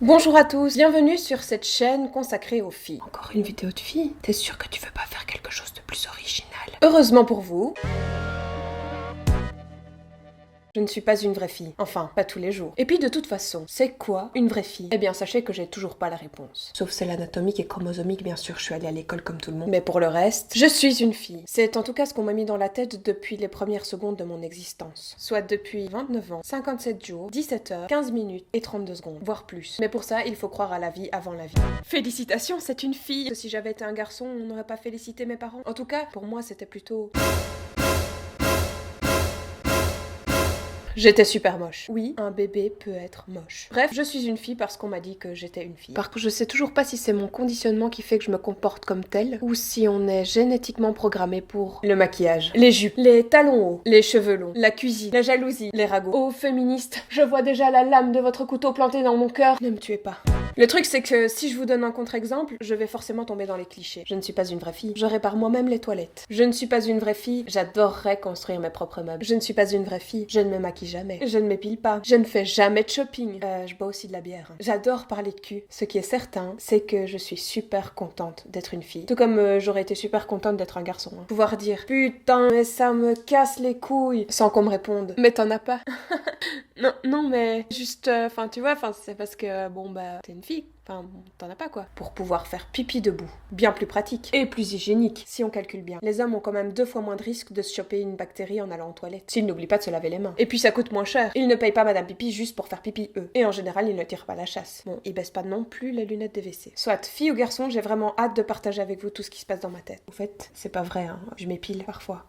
Bonjour à tous, bienvenue sur cette chaîne consacrée aux filles. Encore une vidéo de filles? T'es sûr que tu veux pas faire quelque chose de plus original? Heureusement pour vous, je ne suis pas une vraie fille. Enfin, pas tous les jours. Et puis de toute façon, c'est quoi une vraie fille? Eh bien, sachez que j'ai toujours pas la réponse. Sauf celle anatomique et chromosomique, bien sûr, je suis allée à l'école comme tout le monde. Mais pour le reste, je suis une fille. C'est en tout cas ce qu'on m'a mis dans la tête depuis les premières secondes de mon existence. Soit depuis 29 ans, 57 jours, 17 heures, 15 minutes et 32 secondes, voire plus. Mais pour ça, il faut croire à la vie avant la vie. Félicitations, c'est une fille! Si j'avais été un garçon, on n'aurait pas félicité mes parents. En tout cas, pour moi, c'était plutôt... J'étais super moche. Oui, un bébé peut être moche. Bref, je suis une fille parce qu'on m'a dit que j'étais une fille. Par contre, je sais toujours pas si c'est mon conditionnement qui fait que je me comporte comme telle, ou si on est génétiquement programmé pour le maquillage, les jupes, les talons hauts, les cheveux longs, la cuisine, la jalousie, les ragots. Oh, féministe, je vois déjà la lame de votre couteau plantée dans mon cœur. Ne me tuez pas. Le truc, c'est que si je vous donne un contre-exemple, je vais forcément tomber dans les clichés. Je ne suis pas une vraie fille. Je répare moi-même les toilettes. Je ne suis pas une vraie fille. J'adorerais construire mes propres meubles. Je ne suis pas une vraie fille. Je ne me maquille jamais. Je ne m'épile pas. Je ne fais jamais de shopping. Je bois aussi de la bière. J'adore parler de cul. Ce qui est certain, c'est que je suis super contente d'être une fille. Tout comme j'aurais été super contente d'être un garçon. Hein. Pouvoir dire putain, mais ça me casse les couilles sans qu'on me réponde. Mais t'en as pas. Non, mais juste, enfin, tu vois, c'est parce que, bon, bah, t'es une fille. Enfin, bon, t'en as pas, quoi. Pour pouvoir faire pipi debout. Bien plus pratique. Et plus hygiénique, si on calcule bien. Les hommes ont quand même 2 fois moins de risques de se choper une bactérie en allant aux toilettes. S'ils n'oublient pas de se laver les mains. Et puis ça coûte moins cher. Ils ne payent pas Madame Pipi juste pour faire pipi, eux. Et en général, ils ne tirent pas la chasse. Bon, ils baissent pas non plus les lunettes des WC. Soit, fille ou garçon, j'ai vraiment hâte de partager avec vous tout ce qui se passe dans ma tête. En fait, c'est pas vrai, hein. Je m'épile parfois.